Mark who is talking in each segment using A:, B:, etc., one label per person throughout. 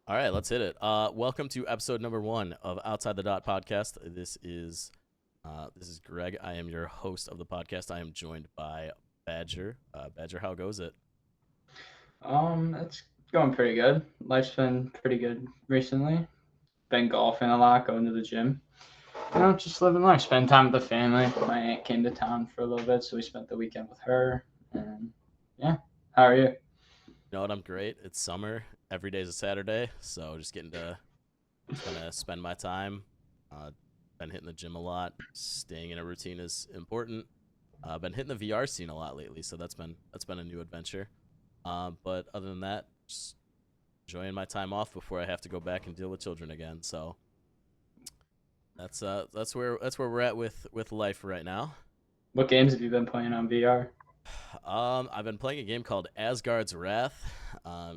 A: All right, let's hit it. Welcome to episode number 1 of Outside the Dot podcast. This is Greg. I am your host of the podcast. I am joined by Badger. Badger, how goes it?
B: It's going pretty good. Life's been pretty good recently. Been golfing a lot, going to the gym. Just living life, spend time with the family. My aunt came to town for a little bit, so we spent the weekend with her. And yeah, how are you?
A: You know what? I'm great. It's summer. Every day's a Saturday, so just gonna spend my time. Uh, been hitting the gym a lot. Staying in a routine is important. Been hitting the VR scene a lot lately, so that's been a new adventure. But other than that, just enjoying my time off before I have to go back and deal with children again. So that's where we're at with life right now.
B: What games have you been playing on VR?
A: I've been playing a game called Asgard's Wrath.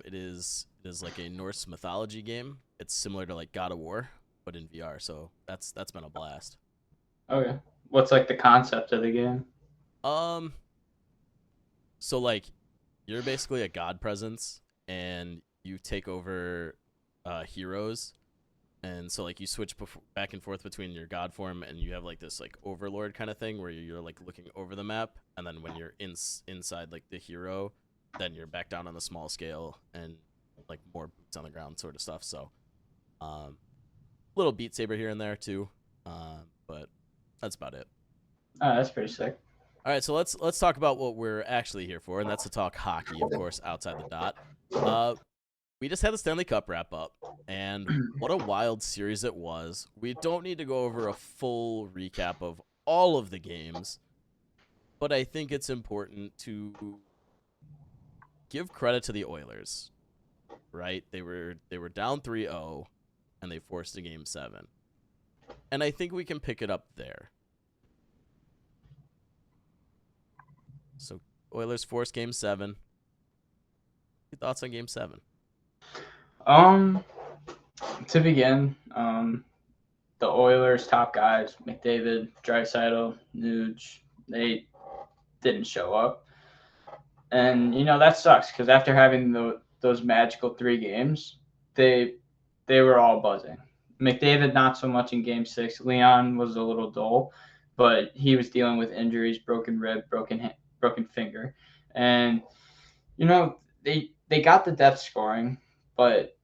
A: It is like a Norse mythology game. It's similar to like God of War, but in VR. So that's been a blast.
B: Okay. What's like the concept of the game?
A: Um, so like you're basically a god presence, and you take over heroes, and so like you switch back and forth between your god form, and you have like this like overlord kind of thing where you're like looking over the map, and then when you're inside like the hero, then you're back down on the small scale and like more boots on the ground sort of stuff. So um little Beat Saber here and there too, but that's about it.
B: Oh, that's pretty sick.
A: All right, so let's talk about what we're actually here for, and that's to talk hockey, of course, outside the dot. uh we just had the Stanley Cup wrap up, and what a wild series it was. We don't need to go over a full recap of all of the games, but I think it's important to give credit to the Oilers, right? They were down 3-0 and they forced a game 7. And I think we can pick it up there. So Oilers forced game 7. Your thoughts on game 7?
B: Um, to begin, the Oilers' top guys, McDavid, Draisaitl, Nuge, they didn't show up. And that sucks because after having those magical 3 games, they they were all buzzing. McDavid not so much in Game 6. Leon was a little dull, but he was dealing with injuries, broken rib, broken finger, and they got the depth scoring, but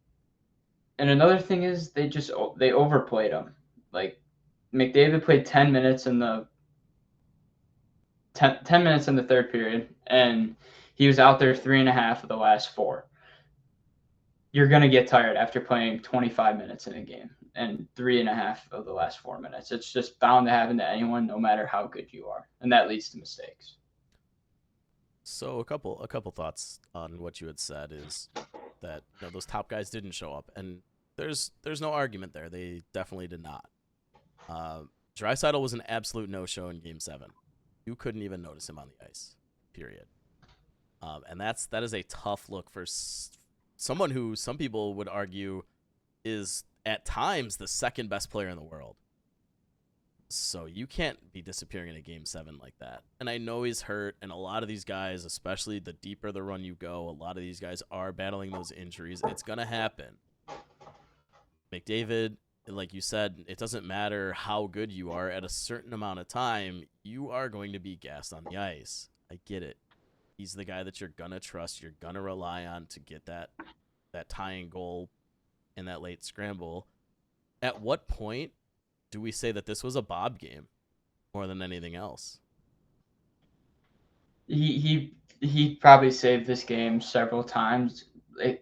B: and another thing is they overplayed him. Like McDavid played 10 minutes in the 10 minutes in the third period, and he was out there 3.5 of the last 4. You're going to get tired after playing 25 minutes in a game and 3.5 of the last 4 minutes. It's just bound to happen to anyone, no matter how good you are, and that leads to mistakes.
A: So a couple thoughts on what you had said is that those top guys didn't show up, and there's no argument there. They definitely did not. Uh, Draisaitl was an absolute no-show in Game 7. You couldn't even notice him on the ice. Period. And that is a tough look for someone who some people would argue is at times the second best player in the world. So you can't be disappearing in a game 7 like that. And I know he's hurt, and a lot of these guys, especially the deeper the run you go, a lot of these guys are battling those injuries. It's gonna happen. McDavid, like you said, it doesn't matter how good you are. At a certain amount of time, you are going to be gassed on the ice. I get it. He's the guy that you're gonna trust, you're gonna rely on to get that tying goal in that late scramble. At what point do we say that this was a Bob game more than anything else?
B: He probably saved this game several times,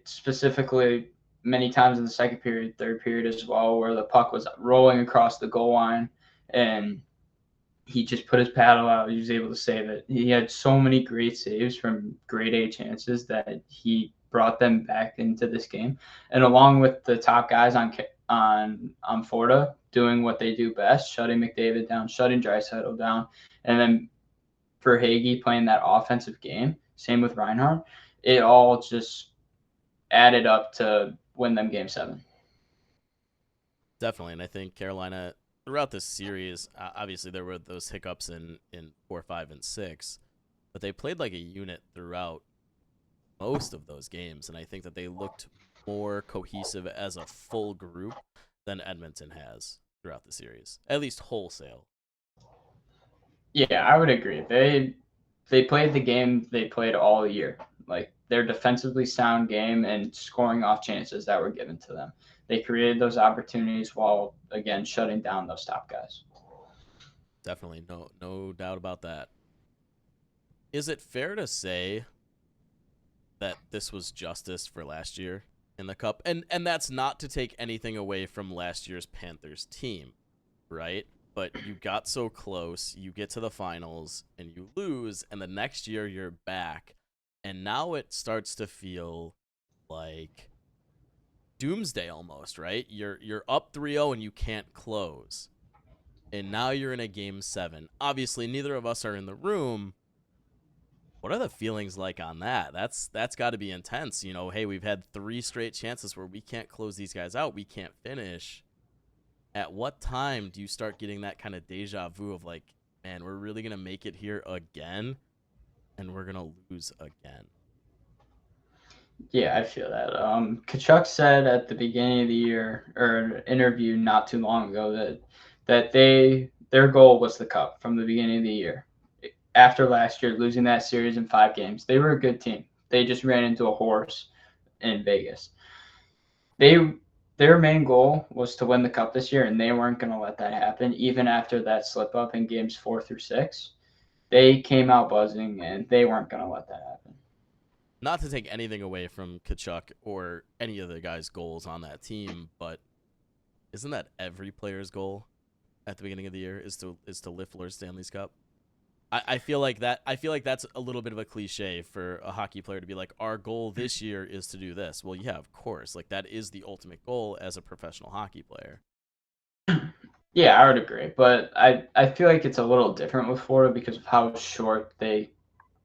B: specifically many times in the second period, third period as well, where the puck was rolling across the goal line, and he just put his paddle out. He was able to save it. He had so many great saves from grade A chances that he brought them back into this game. And along with the top guys on Florida doing what they do best, shutting McDavid down, shutting Draisaitl down, and then for Hagee playing that offensive game, same with Reinhardt, it all just added up to win them game 7.
A: Definitely, and I think Carolina throughout this series, obviously there were those hiccups in 4, 5, and 6, but they played like a unit throughout most of those games, and I think that they looked more cohesive as a full group than Edmonton has throughout the series, at least wholesale.
B: Yeah, I would agree. They played the game they played all year. Like their defensively sound game and scoring off chances that were given to them. They created those opportunities while again shutting down those top guys.
A: Definitely, no doubt about that. Is it fair to say that this was justice for last year in the cup? And that's not to take anything away from last year's Panthers team, right? But you got so close, you get to the finals and you lose, and the next year you're back, and now it starts to feel like doomsday almost, right? You're up 3-0 and you can't close. And now you're in a game 7. Obviously, neither of us are in the room. What are the feelings like on that? That's got to be intense. You know, hey, we've had 3 straight chances where we can't close these guys out. We can't finish. At what time do you start getting that kind of deja vu of like, man, we're really going to make it here again and we're going to lose again?
B: Yeah, I feel that. Kachuk said at the beginning of the year or an interview not too long ago that their goal was the cup from the beginning of the year. After last year losing that series in 5 games, they were a good team. They just ran into a horse in Vegas. They their main goal was to win the cup this year, and they weren't going to let that happen. Even after that slip up in games 4 through 6, they came out buzzing, and they weren't going to let that happen.
A: Not to take anything away from Kachuk or any of the guys' goals on that team, but isn't that every player's goal at the beginning of the year is to lift Lord Stanley's Cup? I feel like that. I feel like that's a little bit of a cliche for a hockey player to be like, our goal this year is to do this. Well, yeah, of course. Like that is the ultimate goal as a professional hockey player.
B: Yeah, I would agree, but I feel like it's a little different with Florida because of how short they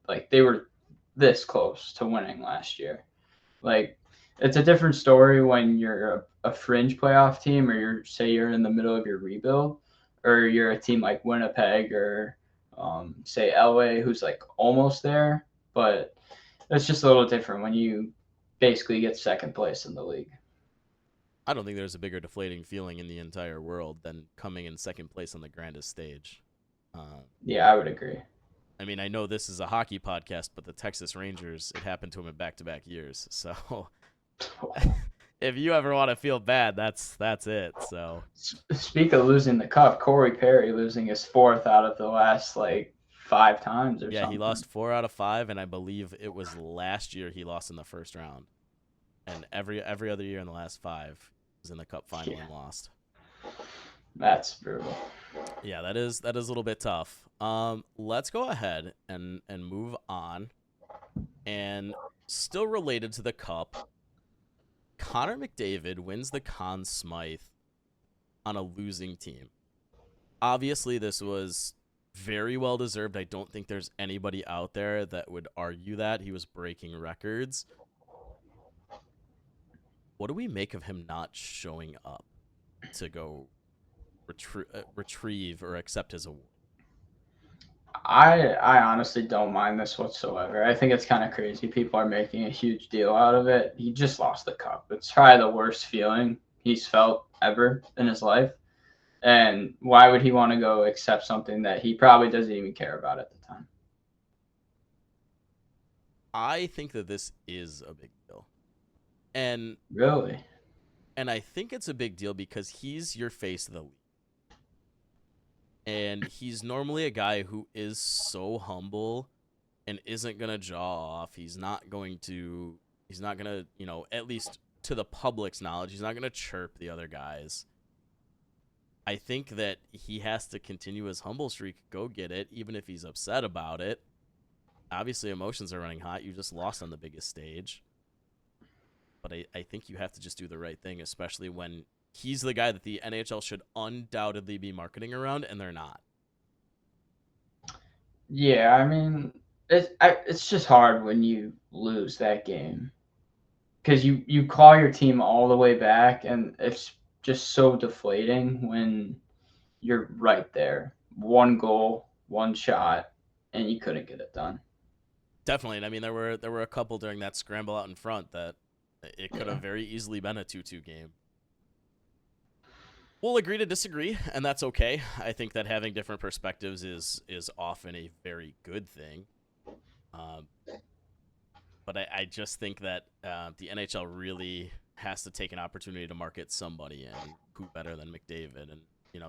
B: were this close to winning last year. Like it's a different story when you're a fringe playoff team or you're in the middle of your rebuild or you're a team like Winnipeg or say LA who's like almost there, but it's just a little different when you basically get second place in the league.
A: I don't think there's a bigger deflating feeling in the entire world than coming in second place on the grandest stage. Uh,
B: Yeah, I would agree.
A: I mean, I know this is a hockey podcast, but the Texas Rangers, it happened to them in back-to-back years. So if you ever want to feel bad, that's it. So
B: Speak of losing the cup, Corey Perry losing his fourth out of the last like 5 times or
A: yeah, he
B: something.
A: lost 4 out of 5, and I believe it was last year he lost in the first round, and every other year in the last 5 was in the Cup final
B: Yeah,
A: and lost.
B: that's brutal.
A: Yeah, that is a little bit tough. Let's go ahead and move on, and still related to the Cup, Connor McDavid wins the Conn Smythe on a losing team. Obviously, this was very well deserved. I don't think there's anybody out there that would argue that. He was breaking records. What do we make of him not showing up to go retrieve or accept his award?
B: I honestly don't mind this whatsoever. I think it's kind of crazy. People are making a huge deal out of it. He just lost the cup. It's probably the worst feeling he's felt ever in his life. And why would he want to go accept something that he probably doesn't even care about at the time?
A: I think that this is a big deal. And
B: Really?
A: and I think it's a big deal because he's your face of the league. And he's normally a guy who is so humble and isn't going to jaw off. He's not going to, at least to the public's knowledge, he's not going to chirp the other guys. I think that he has to continue his humble streak, go get it, even if he's upset about it. Obviously, emotions are running hot. You just lost on the biggest stage. But I think you have to just do the right thing, especially when he's the guy that the NHL should undoubtedly be marketing around, and they're not.
B: Yeah, I mean, it's just hard when you lose that game because you call your team all the way back, and it's just so deflating when you're right there, one goal, one shot, and you couldn't get it done.
A: Definitely. And I mean, there were a couple during that scramble out in front that It could
B: Yeah.
A: have very easily been a 2-2 game. We'll agree to disagree, and that's okay. I think that having different perspectives is often a very good thing. Um, but I just think that the NHL really has to take an opportunity to market somebody, and who better than McDavid? And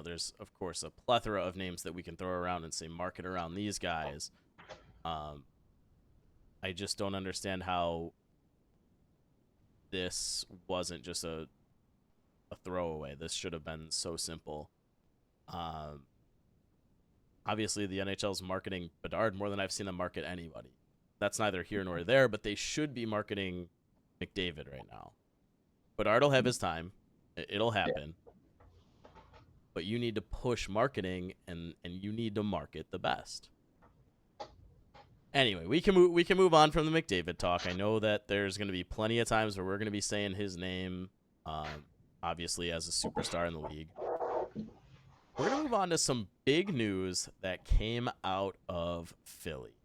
A: there's of course a plethora of names that we can throw around and say market around these guys. Um, I just don't understand how this wasn't just a throwaway. This should have been so simple. Um, Obviously, the NHL's marketing Bedard more than I've seen them market anybody. That's neither here nor there, but they should be marketing McDavid right now. Bedard will have his time. It'll happen. But you need to push marketing, and you need to market the best. Anyway, we can move on from the McDavid talk. I know that there's going to be plenty of times where we're going to be saying his name, obviously as a superstar in the league. We're going to move on to some big news that came out of Philly.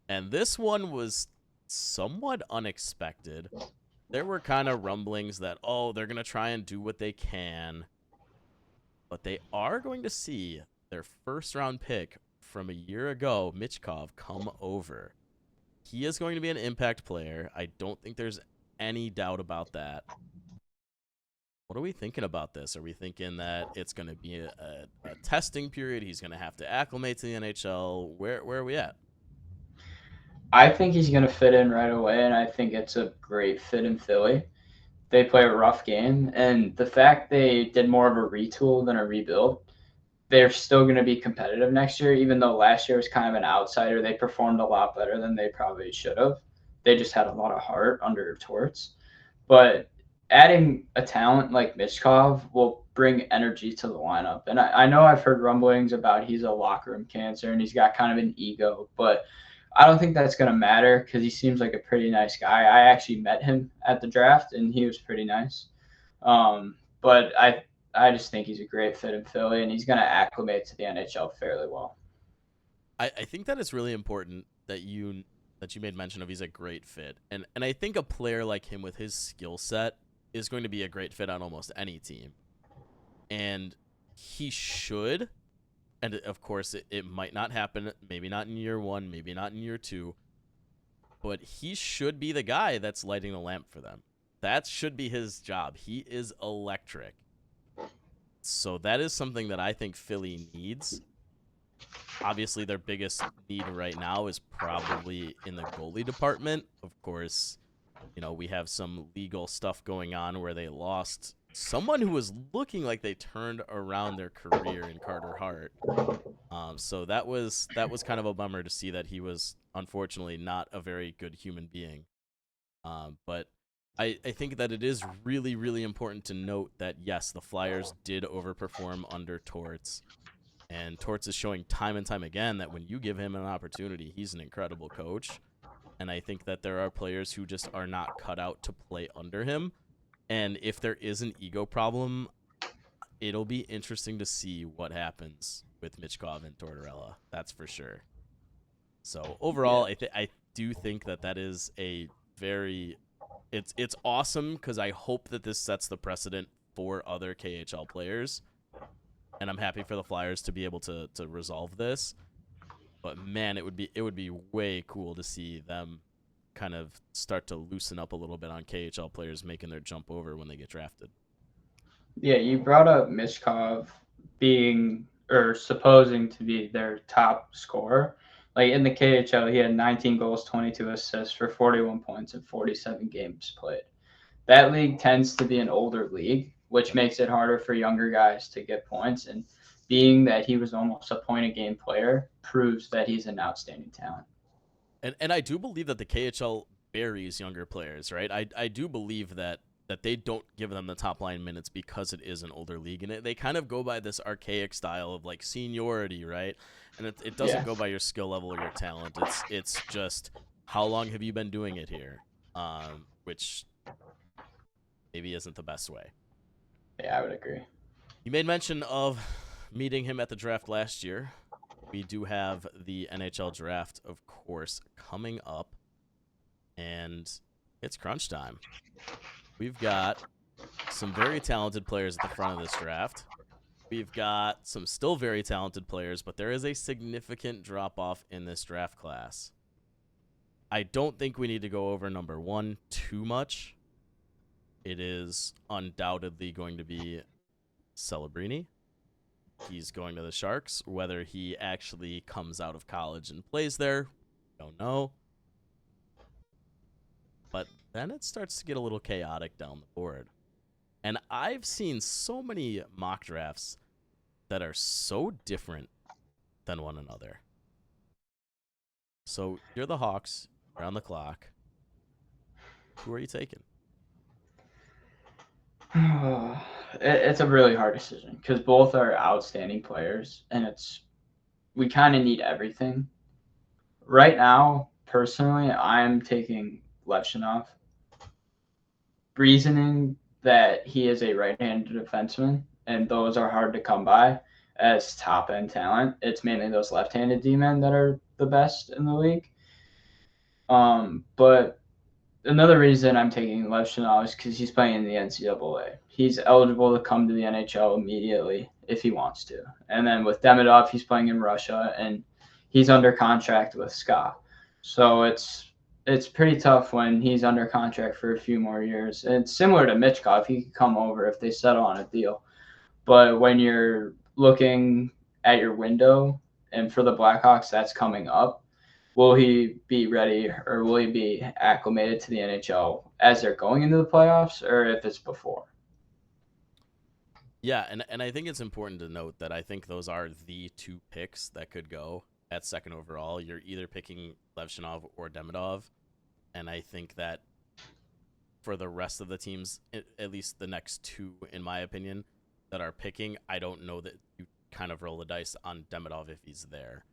A: And this one was somewhat unexpected. There were kind of rumblings that, they're going to try and do what they can. But they are going to see their first-round pick from a year ago, Michkov, come over. He is going to be an impact player. I don't think there's any doubt about that. What are we thinking about this? Are we thinking that it's going to be a testing period? He's going to have to acclimate to the NHL. Where are we at?
B: I think he's going to fit in right away, and I think it's a great fit in Philly. They play a rough game, and the fact they did more of a retool than a rebuild, they're still going to be competitive next year, even though last year was kind of an outsider. They performed a lot better than they probably should have. They just had a lot of heart under Torts. But adding a talent like Mishkov will bring energy to the lineup. And I know I've heard rumblings about he's a locker room cancer and he's got kind of an ego, but I don't think that's going to matter because he seems like a pretty nice guy. I actually met him at the draft and he was pretty nice. But I just think he's a great fit in Philly and he's going to acclimate to the NHL fairly well.
A: I think that it's really important that you made mention of he's a great fit. And I think a player like him with his skill set is going to be a great fit on almost any team. And he should, and of course it might not happen, maybe not in year 1, maybe not in year 2, but he should be the guy that's lighting the lamp for them. That should be his job. He is electric. So that is something that I think Philly needs. Obviously, their biggest need right now is probably in the goalie department. Of course, we have some legal stuff going on where they lost someone who was looking like they turned around their career in Carter Hart. So that was kind of a bummer to see that he was unfortunately not a very good human being. But I think that it is really, really important to note that, yes, the Flyers did overperform under Torts. And Torts is showing time and time again that when you give him an opportunity, he's an incredible coach. And I think that there are players who just are not cut out to play under him. And if there is an ego problem, it'll be interesting to see what happens with Michkov and Tortorella. That's for sure. So overall,
B: Yeah.
A: I do think that is a very it's awesome because I hope that this sets the precedent for other KHL players. And I'm happy for the Flyers to be able to resolve this. But man, it would be way cool to see them kind of start to loosen up a little bit on KHL players making their jump over when they get drafted.
B: Yeah, you brought up Mishkov being or supposing to be their top scorer. Like in the KHL, he had 19 goals, 22 assists for 41 points in 47 games played. That league tends to be an older league, which
A: Yep.
B: makes it harder for younger guys to get points. And being that he was almost a point a game player proves that he's an outstanding talent.
A: And I do believe that the KHL buries younger players, right? I do believe that they don't give them the top line minutes because it is an older league, and they kind of go by this archaic style of like seniority, right? And it doesn't go by your skill level or your talent. It's just how long have you been doing it here, which maybe isn't the best way.
B: Yeah, I would agree.
A: You made mention of meeting him at the draft last year. We do have the NHL draft, of course, coming up. And It's crunch time. We've got some very talented players at the front of this draft. We've got some still very talented players, but there is a significant drop-off in this draft class. I don't think we need to go over number 1 too much. It is undoubtedly going to be Celebrini. He's going to the Sharks. Whether he actually comes out of college and plays there, don't know. But then it starts to get a little chaotic down the board. And I've seen so many mock drafts that are so different than one another. So you're the Hawks. You're on the clock. Who are you taking?
B: It's a really hard decision because both are outstanding players, and we kind of need everything. Right now, personally, I'm taking Levshinov, reasoning that he is a right-handed defenseman, and those are hard to come by as top-end talent. It's mainly those left-handed D-men that are the best in the league. But another reason I'm taking Levshinov is because he's playing in the NCAA. He's eligible to come to the NHL immediately if he wants to. And then with Demidov, he's playing in Russia, and he's under contract with SKA. So it's pretty tough when he's under contract for a few more years. And it's similar to Michkov. He could come over if they settle on a deal. But when you're looking at your window, and for the Blackhawks, that's coming up, will he be ready or will he be acclimated to the NHL as they're going into the playoffs or if it's before?
A: Yeah, and I think it's important to note that I think those are the 2 picks that could go at second overall. You're either picking Levshinov or Demidov, and I think that for the rest of the teams, at least the next 2, in my opinion, that are picking, I don't know that you kind of roll the dice on Demidov if he's there.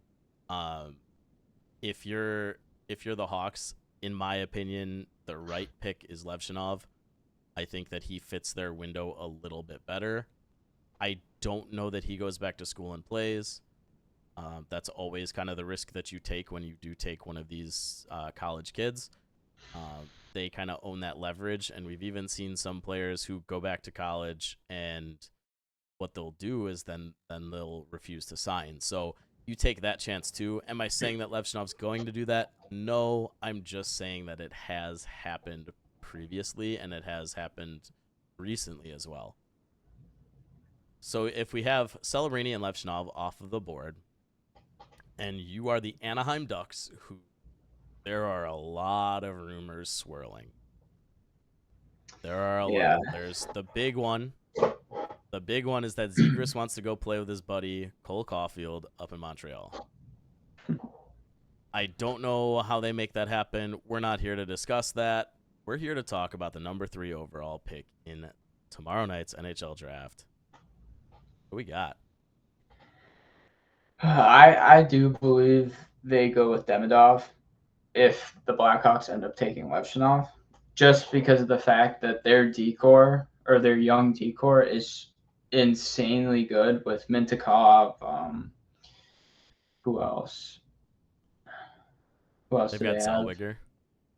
A: If you're the Hawks, in my opinion, the right pick is Levshinov. I think that he fits their window a little bit better. I don't know that he goes back to school and plays. That's always kind of the risk that you take when you do take one of these college kids. They kind of own that leverage, and we've even seen some players who go back to college, and what they'll do is then they'll refuse to sign. So you take that chance too. Am I saying that Levshinov's going to do that? No, I'm just saying that it has happened previously, and it has happened recently as well. So if we have Celebrini and Levshinov off of the board, and you are the Anaheim Ducks, who there are a lot of rumors swirling. There are a lot. There's the big one. The big one is that Zegras wants to go play with his buddy Cole Caulfield up in Montreal. I don't know how they make that happen. We're not here to discuss that. We're here to talk about the number 3 overall pick in tomorrow night's NHL draft. What we got?
B: I do believe they go with Demidov if the Blackhawks end up taking Levshinov, just because of the fact that their decor or their young decor is insanely good with Mintakov. Who else? Who else
A: They've
B: do
A: got
B: they have?
A: Zellweger.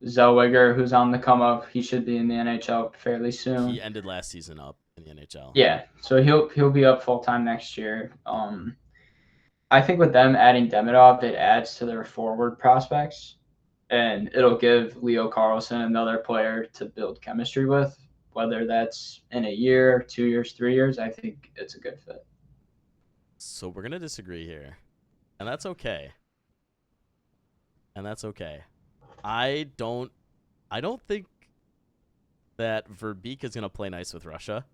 B: Zellweger, who's on the come up. He should be in the NHL fairly soon.
A: He ended last season up in the NHL.
B: Yeah, so he'll be up full time next year. I think with them adding Demidov, it adds to their forward prospects, and it'll give Leo Carlson another player to build chemistry with. Whether that's in a year, 2 years, 3 years, I think it's a good fit.
A: So we're gonna disagree here, and that's okay. I don't think that Verbeek is gonna play nice with Russia.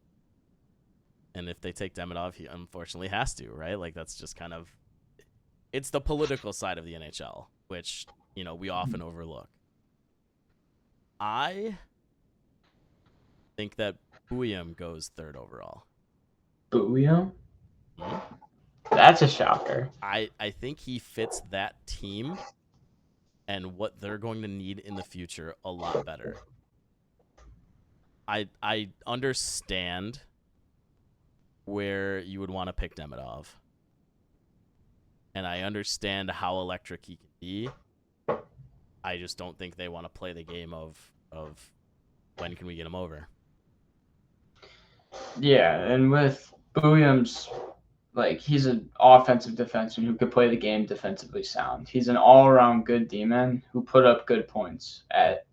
A: And if they take Demidov, he unfortunately has to, right? Like, that's just kind of, it's the political side of the NHL, which, we often overlook. I think that Bouillon goes 3rd overall.
B: Bouillon?
A: Hmm?
B: That's a shocker.
A: I think he fits that team and what they're going to need in the future a lot better. I understand where you would want to pick Demidov, and I understand how electric he can be. I just don't think they want to play the game of of when can we get him over.
B: Yeah, and with Williams, like he's an offensive defenseman who could play the game defensively sound. He's an all-around good D-man who put up good points at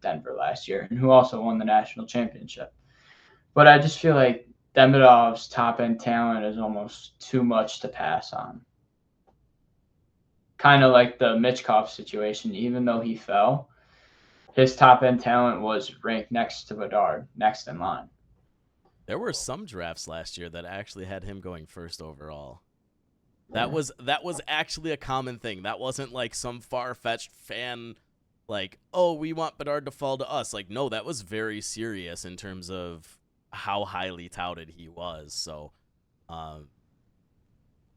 B: Denver last year and who also won the national championship. But I just feel like Demidov's top-end talent is almost too much to pass on. Kind of like the Mitchkov situation. Even though he fell, his top-end talent was ranked next to Bedard, next in line.
A: There were some drafts last year that actually had him going first overall. That was actually a common thing. That wasn't like some far-fetched fan like, oh, we want Bedard to fall to us. Like, no, that was very serious in terms of how highly touted he was. So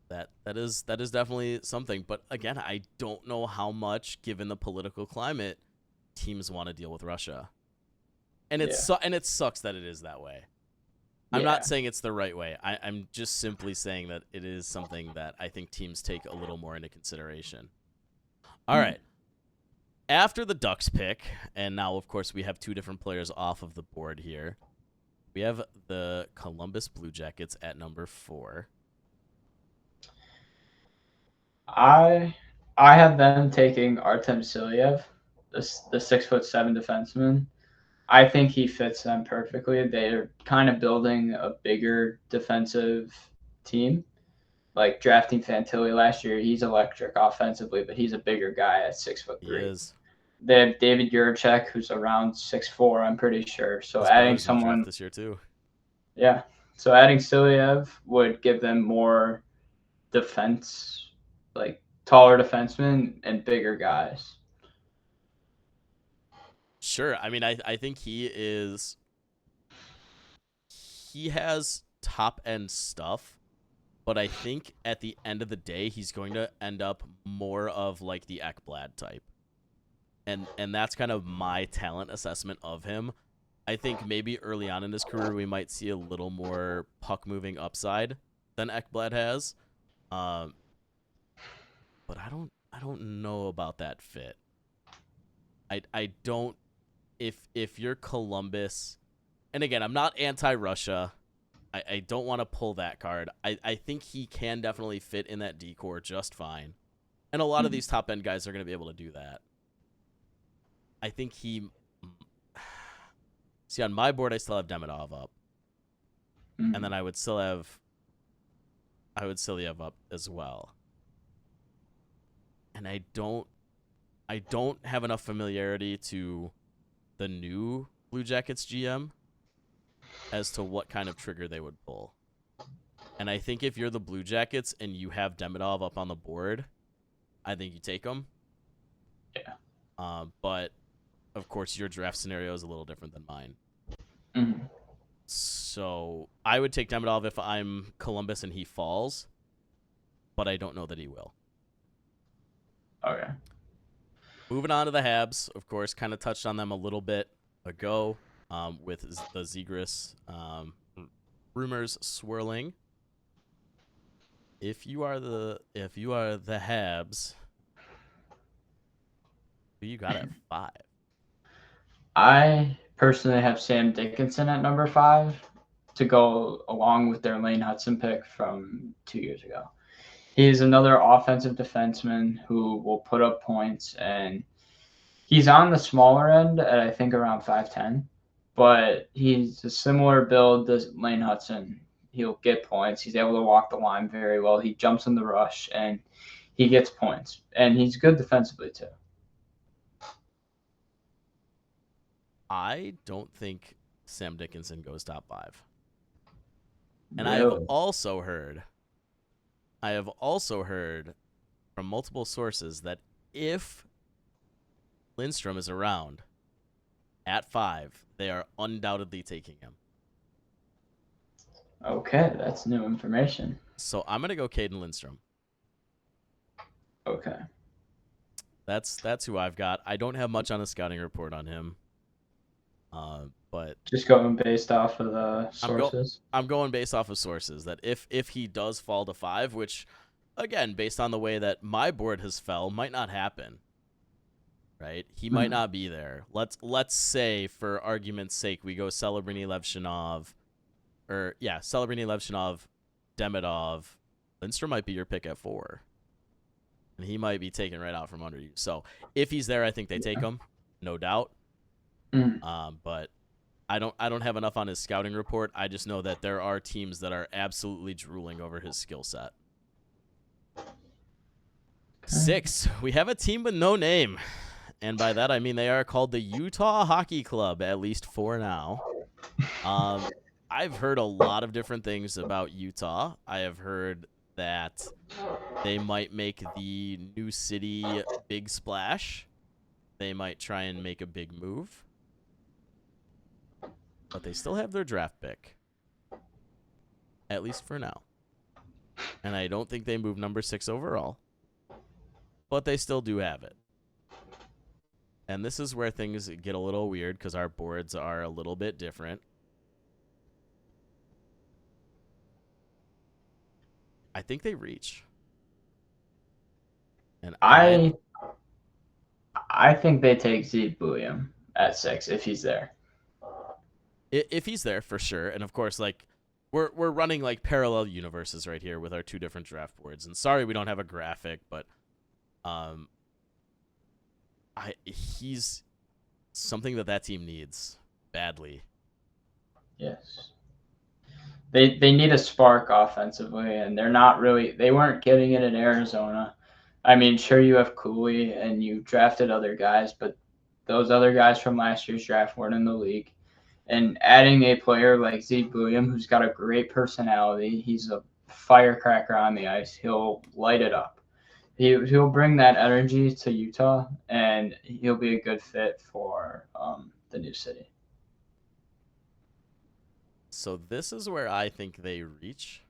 A: that is definitely something. But again, I don't know how much, given the political climate, teams want to deal with Russia. And it sucks that it is that way. I'm not saying it's the right way. I'm just simply saying that it is something that I think teams take a little more into consideration. All right. After the Ducks pick, and now, of course, we have two different players off of the board here. We have the Columbus Blue Jackets at number 4.
B: I have them taking Artem Silyev, the 6'7" defenseman. I think he fits them perfectly. They're kind of building a bigger defensive team. Like drafting Fantilli last year, he's electric offensively, but he's a bigger guy at 6'3".
A: He is.
B: They have David Juracek, who's around 6'4", I'm pretty sure. So
A: His
B: adding
A: brother's in the
B: someone
A: draft this year too.
B: Yeah. So adding Silyev would give them more defense, like taller defensemen and bigger guys.
A: Sure. I mean, I think he has top end stuff, but I think at the end of the day, he's going to end up more of like the Ekblad type. And that's kind of my talent assessment of him. I think maybe early on in his career, we might see a little more puck moving upside than Ekblad has. But I don't know about that fit. I don't, if you're Columbus, and again, I'm not anti-Russia. I don't want to pull that card. I think he can definitely fit in that D-core just fine. And a lot of these top-end guys are going to be able to do that. I think he... See, on my board, I still have Demidov up. And then I would still have... Silyev up as well. And I don't have enough familiarity to the new Blue Jackets GM as to what kind of trigger they would pull. And I think if you're the Blue Jackets and you have Demidov up on the board, I think you take him.
B: Yeah.
A: But, of course, your draft scenario is a little different than mine.
B: Mm-hmm.
A: So I would take Demidov if I'm Columbus and he falls, but I don't know that he will.
B: Okay.
A: Moving on to the Habs, of course, kind of touched on them a little bit ago with the Zegras rumors swirling. If you are the Habs, who you got at 5?
B: I personally have Sam Dickinson at number 5 to go along with their Lane Hudson pick from 2 years ago. He's another offensive defenseman who will put up points, and he's on the smaller end at I think around 5'10", but he's a similar build to Lane Hudson. He'll get points. He's able to walk the line very well. He jumps in the rush, and he gets points. And he's good defensively, too.
A: I don't think Sam Dickinson goes top 5. And
B: Really?
A: I have also heard from multiple sources that if Lindstrom is around at 5, they are undoubtedly taking him.
B: Okay, that's new information.
A: So I'm going to go Caden Lindstrom.
B: Okay.
A: That's who I've got. I don't have much on a scouting report on him. But
B: just going based off of the sources.
A: I'm going based off of sources that if he does fall to 5, which again, based on the way that my board has fell, might not happen. right? He might not be there. Let's say, for argument's sake, we go Celebrini, Levshinov, Celebrini, Levshinov, Demidov. Lindstrom might be your pick at 4, and he might be taken right out from under you. So if he's there, I think they take him, no doubt. But I don't have enough on his scouting report. I just know that there are teams that are absolutely drooling over his skill set. 6, we have a team with no name. And by that, I mean they are called the Utah Hockey Club, at least for now. I've heard a lot of different things about Utah. I have heard that they might make the new city big splash. They might try and make a big move. But they still have their draft pick, at least for now. And I don't think they move number 6 overall. But they still do have it. And this is where things get a little weird because our boards are a little bit different. I think they reach. And
B: I think they take Zeke William at 6 if he's there.
A: If he's there, for sure. And of course, like, we're running like parallel universes right here with our 2 different draft boards. And sorry we don't have a graphic, but he's something that team needs badly.
B: Yes. They need a spark offensively, and they weren't getting it in Arizona. I mean, sure, you have Cooley and you drafted other guys, but those other guys from last year's draft weren't in the league. And adding a player like Zeke William, who's got a great personality, he's a firecracker on the ice. He'll light it up. He'll bring that energy to Utah, and he'll be a good fit for the new city.
A: So this is where I think they reach.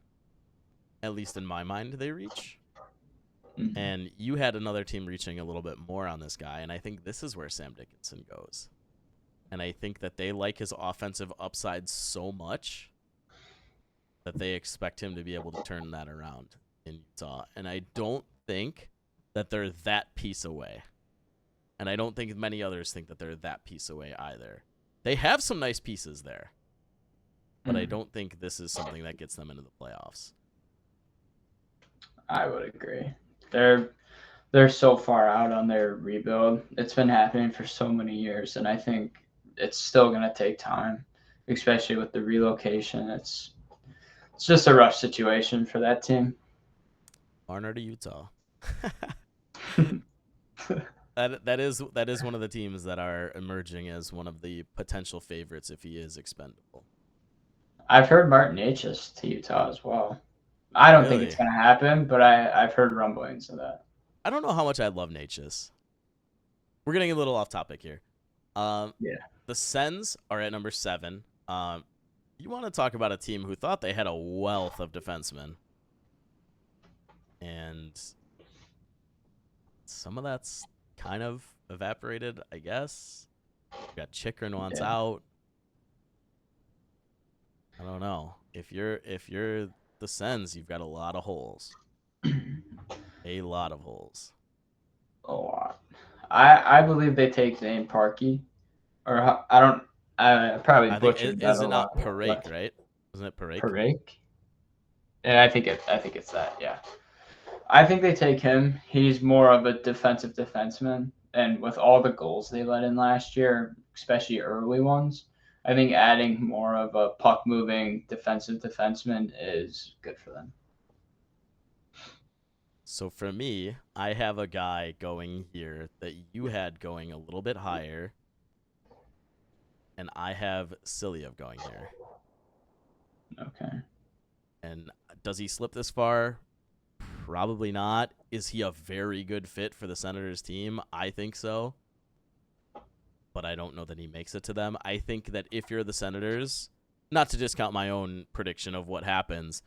A: At least in my mind, they reach. Mm-hmm. And you had another team reaching a little bit more on this guy, and I think this is where Sam Dickinson goes. And I think that they like his offensive upside so much that they expect him to be able to turn that around in Utah. And I don't think that they're that piece away. And I don't think many others think that they're that piece away either. They have some nice pieces there. But I don't think this is something that gets them into the playoffs.
B: I would agree. They're so far out on their rebuild. It's been happening for so many years, and I think it's still going to take time, especially with the relocation. It's just a rough situation for that team.
A: Marner to Utah. That is one of the teams that are emerging as one of the potential favorites if he is expendable.
B: I've heard Martin Necas to Utah as well. I don't think it's going to happen, but I've heard rumblings of that.
A: I don't know how much I love Necas. We're getting a little off topic here.
B: Yeah.
A: The Sens are at number 7. You want to talk about a team who thought they had a wealth of defensemen. And some of that's kind of evaporated, I guess. You got Chikrin wants out. I don't know. If you're the Sens, you've got a lot of holes. A lot of holes.
B: A lot. I believe they take Zane Parkey, or I probably butchered that.
A: Is it not Parake, right? Isn't it Parake?
B: Parake. And I think it's that. Yeah. I think they take him. He's more of a defensive defenseman, and with all the goals they let in last year, especially early ones, I think adding more of a puck-moving defensive defenseman is good for them.
A: So for me, I have a guy going here that you had going a little bit higher, and I have Siliev going here.
B: Okay.
A: And does he slip this far? Probably not. Is he a very good fit for the Senators team? I think so. But I don't know that he makes it to them. I think that if you're the Senators, not to discount my own prediction of what happens,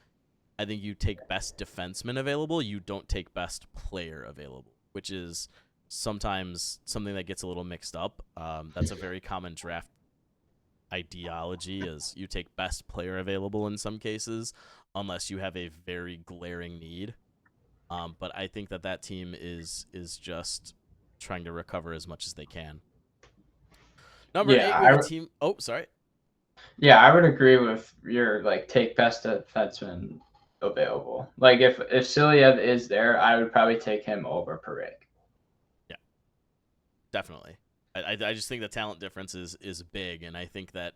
A: I think you take best defenseman available. You don't take best player available, which is sometimes something that gets a little mixed up. That's a very common draft ideology, is you take best player available in some cases, unless you have a very glaring need. But I think that team is just trying to recover as much as they can. Number
B: Yeah,
A: 8, we have a team. Oh, sorry.
B: yeah, I would agree with your like take best defenseman available. Like if Siliev is there, I would probably take him over Parik.
A: Yeah, definitely. I just think the talent difference is big, and I think that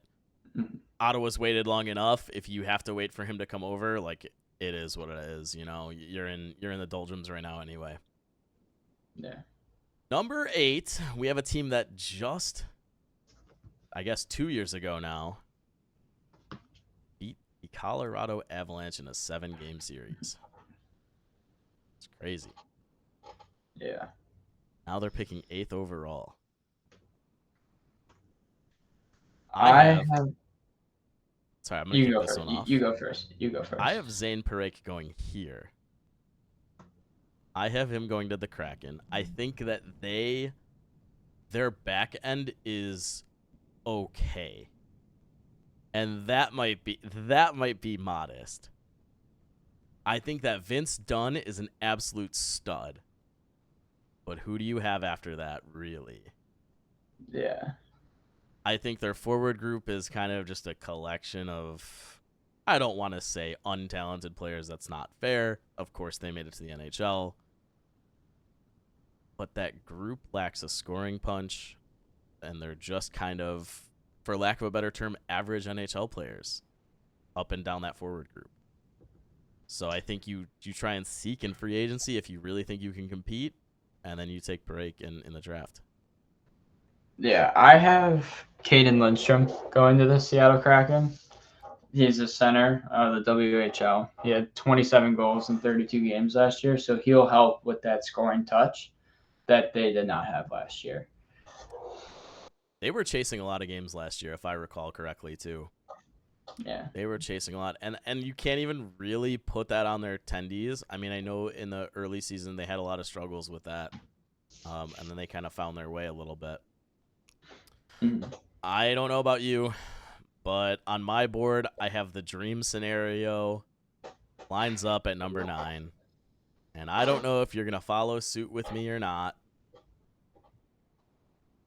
B: Mhm.
A: Ottawa's waited long enough. If you have to wait for him to come over, like it is what it is. You know, you're in the doldrums right now anyway.
B: Yeah.
A: Number 8, we have a team that just, I guess, 2 years ago now, beat the Colorado Avalanche in a 7-game series. It's crazy.
B: Yeah.
A: Now they're picking 8th overall. I
B: I
A: have.
B: have
A: Sorry, I'm gonna
B: you
A: kick
B: go
A: this
B: first.
A: one
B: You
A: off.
B: go first. You go
A: I
B: first.
A: have Zane Parik going here. I have him going to the Kraken. I think that their back end is okay. And that might be modest. I think that Vince Dunn is an absolute stud. But who do you have after that, really?
B: Yeah.
A: I think their forward group is kind of just a collection of, I don't want to say untalented players. That's not fair. Of course, they made it to the NHL. But that group lacks a scoring punch, and they're just kind of, for lack of a better term, average NHL players up and down that forward group. So I think you try and seek in free agency if you really think you can compete, and then you take break in the draft.
B: Yeah, I have Caden Lindstrom going to the Seattle Kraken. He's a center of the WHL. He had 27 goals in 32 games last year, so he'll help with that scoring touch that they did not have last year.
A: They were chasing a lot of games last year, if I recall correctly, too.
B: Yeah.
A: They were chasing a lot, and you can't even really put that on their attendees. I mean, I know in the early season they had a lot of struggles with that, and then they kind of found their way a little bit.
B: Mhm.
A: I don't know about you, but on my board, I have the dream scenario lines up at number 9, and I don't know if you're gonna follow suit with me or not.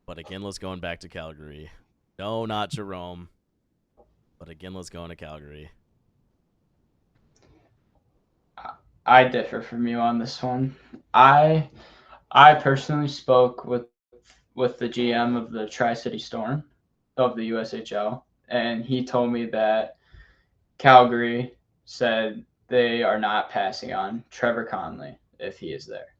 A: But again, let's going back to Calgary. No, not Jerome. But again, let's go into Calgary.
B: I differ from you on this one. I personally spoke with the GM of the Tri-City Storm of the USHL, and he told me that Calgary said they are not passing on Trevor Conley if he is there.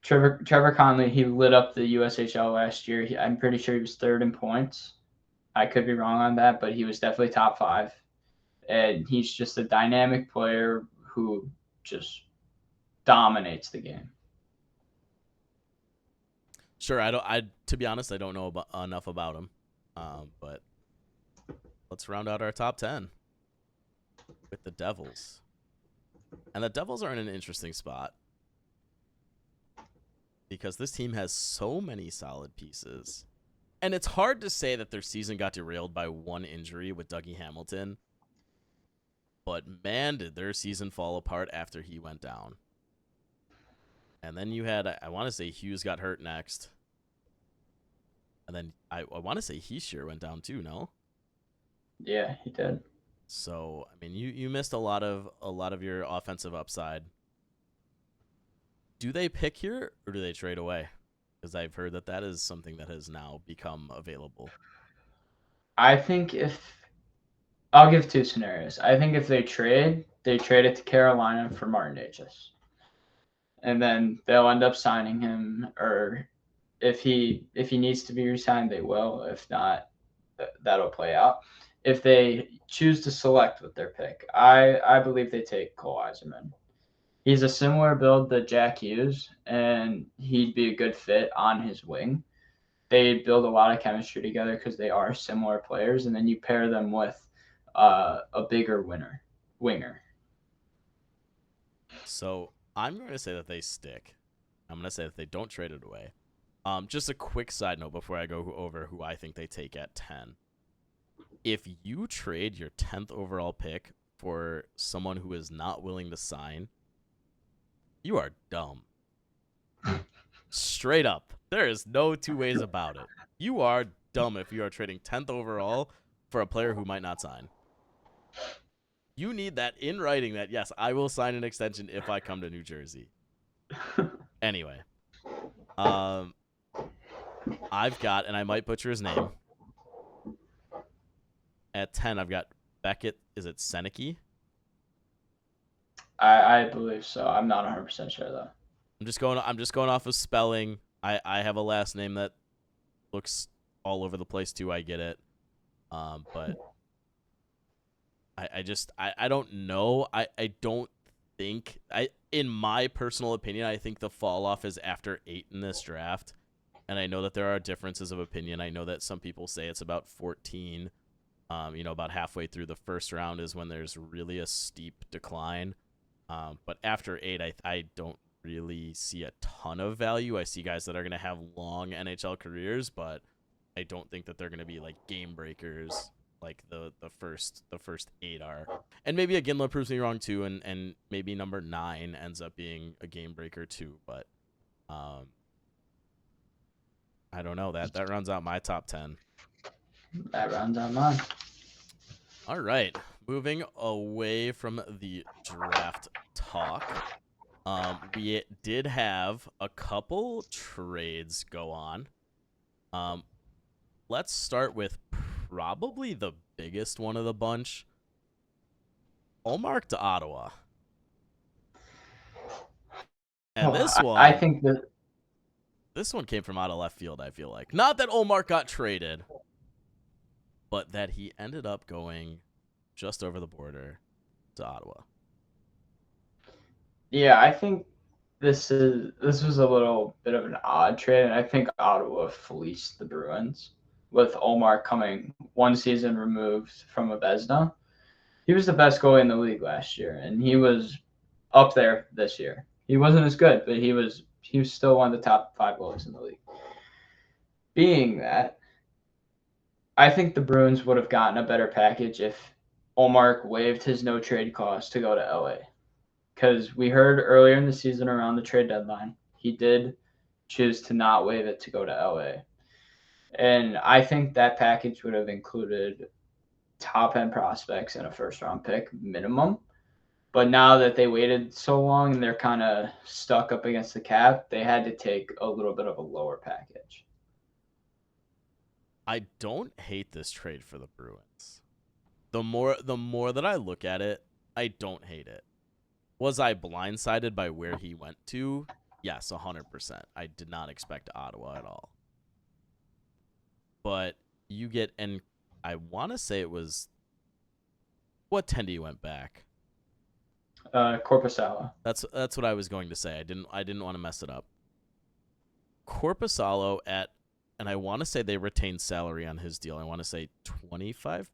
B: Trevor Conley, he lit up the USHL last year. I'm pretty sure he was third in points. I could be wrong on that, but he was definitely top 5. And he's just a dynamic player who just dominates the game.
A: Sure, to be honest, I don't know enough about him. But let's round out our top 10 with the Devils. And the Devils are in an interesting spot because this team has so many solid pieces. And it's hard to say that their season got derailed by one injury with Dougie Hamilton. But man, did their season fall apart after he went down. And then you had, I want to say Hughes got hurt next. And then I want to say Heischer went down too, no?
B: Yeah, he did.
A: So, I mean, you missed a lot of your offensive upside. Do they pick here or do they trade away? Because I've heard that is something that has now become available.
B: I think I'll give 2 scenarios. I think if they trade it to Carolina for Martin Necas. And then they'll end up signing him, or if he needs to be re-signed, they will. If not, that'll play out. If they choose to select with their pick, I believe they take Cole Eiserman. He's a similar build to Jack Hughes, and he'd be a good fit on his wing. They build a lot of chemistry together because they are similar players, and then you pair them with a bigger winger.
A: So I'm going to say that they stick. I'm going to say that they don't trade it away. Just a quick side note before I go over who I think they take at 10. If you trade your 10th overall pick for someone who is not willing to sign, you are dumb. Straight up. There is no two ways about it. You are dumb if you are trading 10th overall for a player who might not sign. You need that in writing that, yes, I will sign an extension if I come to New Jersey. Anyway. I've got, and I might butcher his name. At 10, I've got Beckett. Is it Seneke?
B: I believe so. I'm not 100% sure though.
A: I'm just going off of spelling. I have a last name that looks all over the place too. I get it. But I don't know. I don't think in my personal opinion, I think the fall off is after 8 in this draft. And I know that there are differences of opinion. I know that some people say it's about 14. About halfway through the first round is when there's really a steep decline. But after 8, I don't really see a ton of value. I see guys that are going to have long NHL careers, but I don't think that they're going to be like game breakers like the first 8 are. And maybe Iginla proves me wrong too, and maybe number 9 ends up being a game breaker too. But I don't know. That rounds out my top 10.
B: That rounds out mine.
A: All right, moving away from the draft talk, we did have a couple trades go on. Let's start with probably the biggest one of the bunch, Ullmark to Ottawa. And this one,
B: I think that
A: this one came from out of left field, I feel like. Not that Ullmark got traded, but that he ended up going just over the border to Ottawa.
B: Yeah, I think this was a little bit of an odd trade, and I think Ottawa fleeced the Bruins with Ullmark coming one season removed from a Vezina. He was the best goalie in the league last year, and he was up there this year. He wasn't as good, but he was still one of the top 5 goalies in the league. Being that, I think the Bruins would have gotten a better package if Ullmark waived his no trade clause to go to LA. Because we heard earlier in the season around the trade deadline, he did choose to not waive it to go to LA. And I think that package would have included top end prospects and a first round pick minimum. But now that they waited so long and they're kind of stuck up against the cap, they had to take a little bit of a lower package.
A: I don't hate this trade for the Bruins. The more that I look at it, I don't hate it. Was I blindsided by where he went to? Yes, 100%. I did not expect Ottawa at all. But you get, and I want to say it was, what Tendy went back?
B: Korpisalo.
A: That's what I was going to say. I didn't want to mess it up. Korpisalo at, and I want to say they retained salary on his deal. I want to say 25%.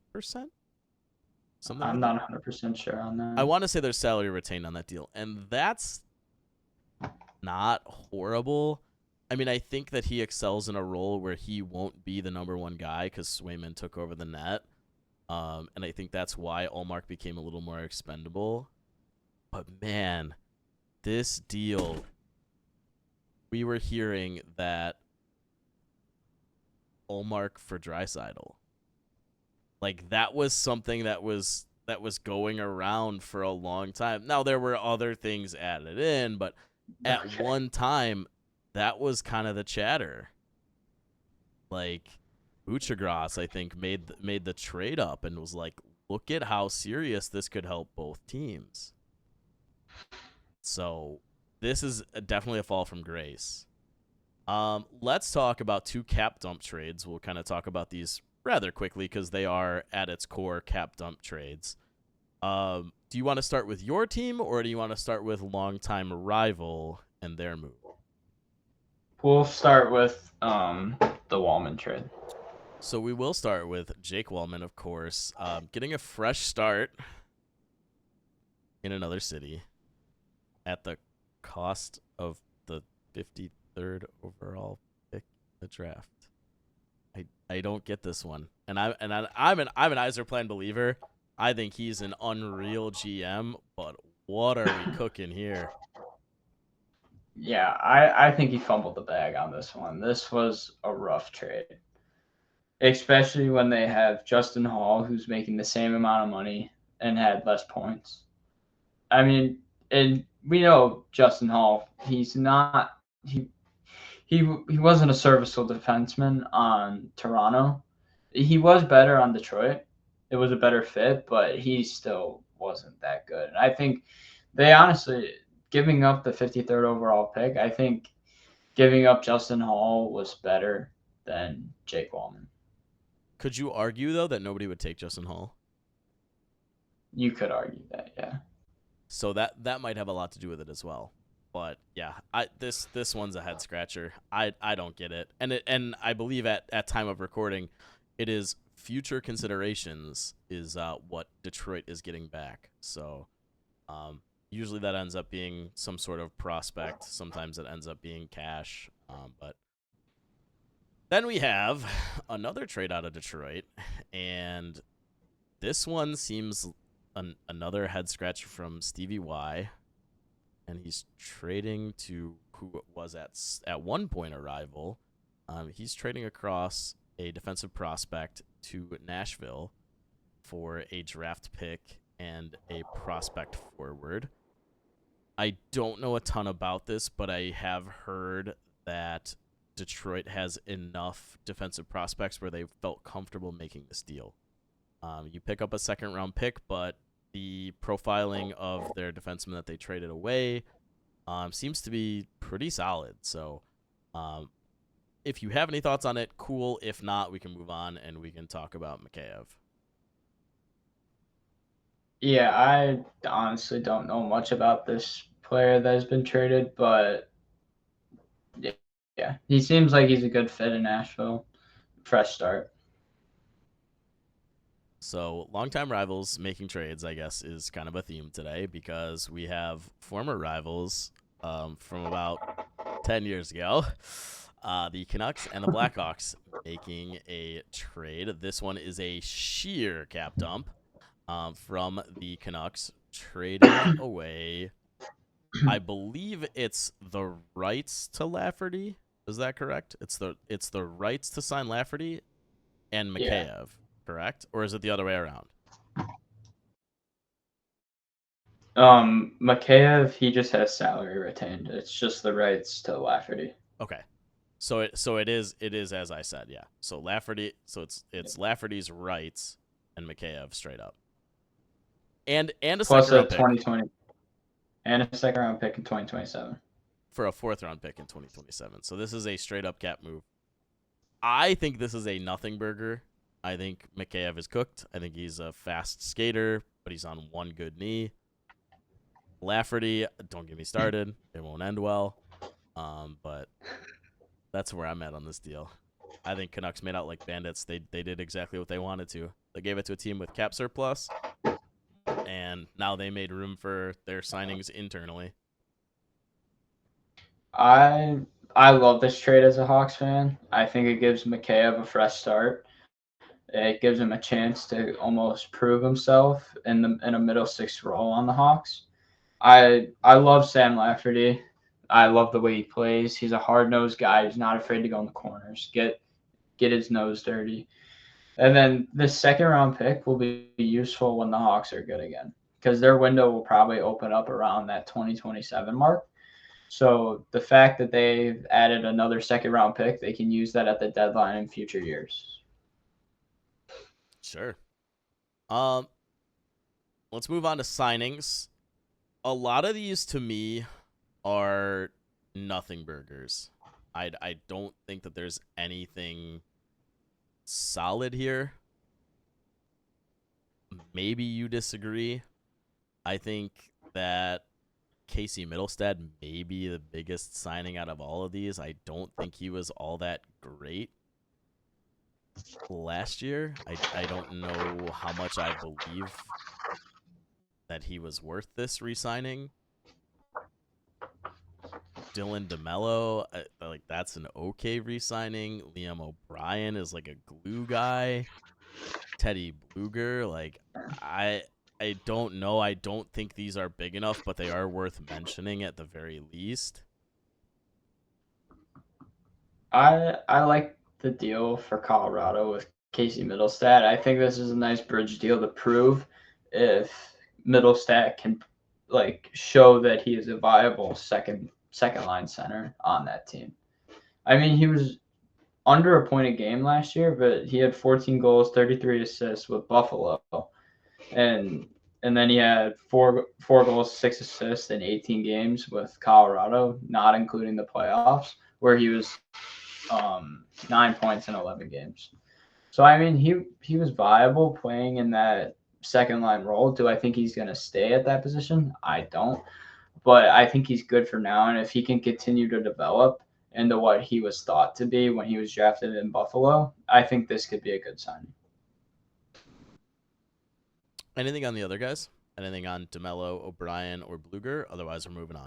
B: I'm not 100% sure on that.
A: I want to say there's salary retained on that deal, and that's not horrible. I mean, I think that he excels in a role where he won't be the number 1 guy because Swayman took over the net, and I think that's why Ullmark became a little more expendable. But man, this deal, we were hearing that Ullmark for Draisaitl. Like, that was something that was going around for a long time. Now, there were other things added in, but at one time, that was kind of the chatter. Like, Buchagras, I think, made the trade up and was like, look at how serious this could help both teams. So, this is definitely a fall from grace. Let's talk about 2 cap dump trades. We'll kind of talk about these rather quickly because they are at its core cap dump trades. Do you want to start with your team or do you want to start with longtime rival and their move?
B: We'll start with the Wallman trade.
A: So we will start with Jake Wallman, of course, getting a fresh start in another city at the cost of the 53rd overall pick in the draft. I don't get this one, and I'm an Yzerplan believer. I think he's an unreal GM, but what are we cooking here?
B: Yeah, I think he fumbled the bag on this one. This was a rough trade, especially when they have Justin Hall, who's making the same amount of money and had less points. I mean, and we know Justin Hall. He's not he wasn't a serviceable defenseman on Toronto. He was better on Detroit. It was a better fit, but he still wasn't that good. And I think they honestly giving up the 53rd overall pick. I think giving up Justin Hall was better than Jake Wallman.
A: Could you argue though that nobody would take Justin Hall?
B: You could argue that, yeah.
A: So that might have a lot to do with it as well. But yeah, this one's a head scratcher. I don't get it. And I believe at time of recording, it is future considerations is what Detroit is getting back. So usually that ends up being some sort of prospect. Sometimes it ends up being cash. But then we have another trade out of Detroit, and this one seems another head scratch from Stevie Y, and he's trading to who was at one point a rival. He's trading across a defensive prospect to Nashville for a draft pick and a prospect forward. I don't know a ton about this, but I have heard that Detroit has enough defensive prospects where they felt comfortable making this deal. You pick up a second round pick, but the profiling of their defenseman that they traded away seems to be pretty solid. So if you have any thoughts on it, cool. If not, we can move on and we can talk about Mikheyev.
B: Yeah, I honestly don't know much about this player that has been traded, but yeah, he seems like he's a good fit in Nashville. Fresh start.
A: So, longtime rivals making trades, I guess, is kind of a theme today because we have former rivals from about 10 years ago, the Canucks and the Blackhawks making a trade. This one is a sheer cap dump from the Canucks, trading away, I believe it's the rights to Lafferty. Is that correct? It's the rights to sign Lafferty and
B: Yeah.
A: Mikheyev, correct? Or is it the other way around?
B: Mikheyev, he just has salary retained. It's just the rights to Lafferty.
A: Okay. So it is as I said, yeah. So Lafferty, so it's Lafferty's rights and Mikheyev straight up. And a
B: Plus
A: second
B: a
A: round pick
B: 2020 and a second round pick in 2027.
A: for a fourth round pick in 2027. So this is a straight up cap move. I think this is a nothing burger. I think Mikheyev is cooked. I think he's a fast skater, but he's on one good knee. Lafferty, don't get me started. It won't end well. But that's where I'm at on this deal. I think Canucks made out like bandits. They did exactly what they wanted to. They gave it to a team with cap surplus, and now they made room for their signings internally.
B: I I love this trade as a Hawks fan. I think it gives Mikheyev a fresh start. It gives him a chance to almost prove himself in a middle six role on the Hawks. I love Sam Lafferty. I love the way he plays. He's a hard nosed guy. He's not afraid to go in the corners, get his nose dirty. And then this second round pick will be useful when the Hawks are good again because their window will probably open up around that 2027 mark. So the fact that they've added another second round pick, they can use that at the deadline in future years.
A: Sure. Um, let's move on to signings. A lot of these to me are nothing burgers. I don't think that there's anything solid here. Maybe you disagree. I think that Casey Middlestad may be the biggest signing out of all of these. I don't think he was all that great last year. I don't know how much I believe that he was worth this re-signing. Dylan DeMello, like that's an okay re-signing. Liam O'Brien is like a glue guy. Teddy Bluger, like I I don't know. I don't think these are big enough, but they are worth mentioning at the very least.
B: I like the deal for Colorado with Casey Middlestat. I think this is a nice bridge deal to prove if Middlestat can like show that he is a viable second line center on that team. I mean, he was under a point a game last year, but he had 14 goals, 33 assists with Buffalo, and and then he had four goals, 6 assists in 18 games with Colorado, not including the playoffs, where he was 9 points in 11 games. So I mean, he was viable playing in that second line role. Do I think he's going to stay at that position? I don't, but I think he's good for now. And if he can continue to develop into what he was thought to be when he was drafted in Buffalo, I think this could be a good sign.
A: Anything on the other guys? Anything on DeMello, O'Brien, or Bluger? Otherwise, we're moving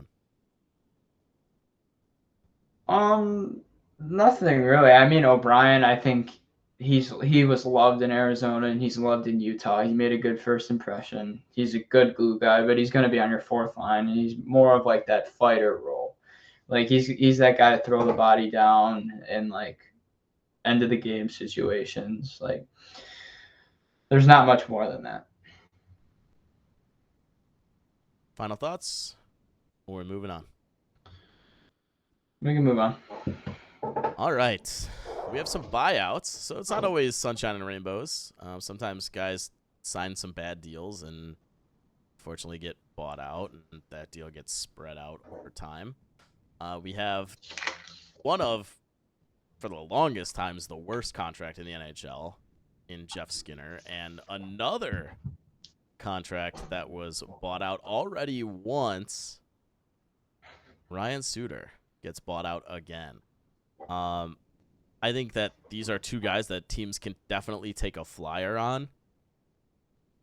A: on.
B: Nothing really. I mean, O'Brien, I think he was loved in Arizona and he's loved in Utah. He made a good first impression. He's a good glue guy, but he's going to be on your fourth line, and he's more of like that fighter role. Like he's that guy to throw the body down in like end of the game situations. Like there's not much more than that.
A: Final thoughts? Or we're moving on.
B: We can move on.
A: All right. We have some buyouts, so it's not always sunshine and rainbows. Sometimes guys sign some bad deals and unfortunately get bought out, and that deal gets spread out over time. We have one of, for the longest times, the worst contract in the NHL in Jeff Skinner, and another contract that was bought out already once. Ryan Suter gets bought out again. I think that these are two guys that teams can definitely take a flyer on.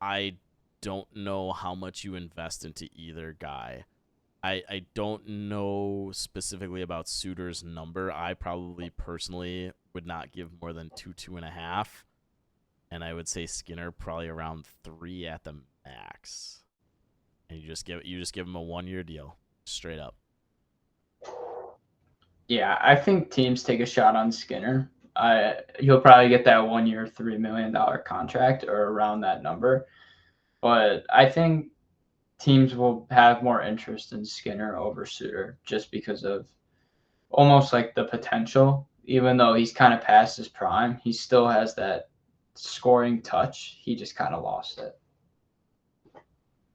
A: I don't know how much you invest into either guy. I don't know specifically about Suter's number. I probably personally would not give more than 2.5. And I would say Skinner probably around 3 at the max. And you just give him a 1-year deal, straight up.
B: Yeah, I think teams take a shot on Skinner. He'll probably get that 1 year, $3 million contract or around that number. But I think teams will have more interest in Skinner over Suter just because of almost like the potential. Even though he's kind of past his prime, he still has that scoring touch. He just kind of lost it.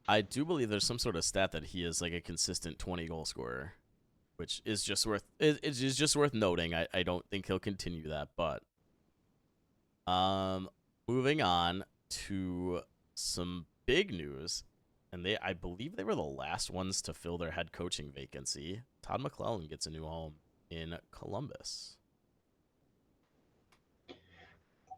A: I do believe there's some sort of stat that he is like a consistent 20-goal scorer, which is just worth noting. I don't think he'll continue that, but moving on to some big news, and I believe they were the last ones to fill their head coaching vacancy. Todd McClellan gets a new home in Columbus.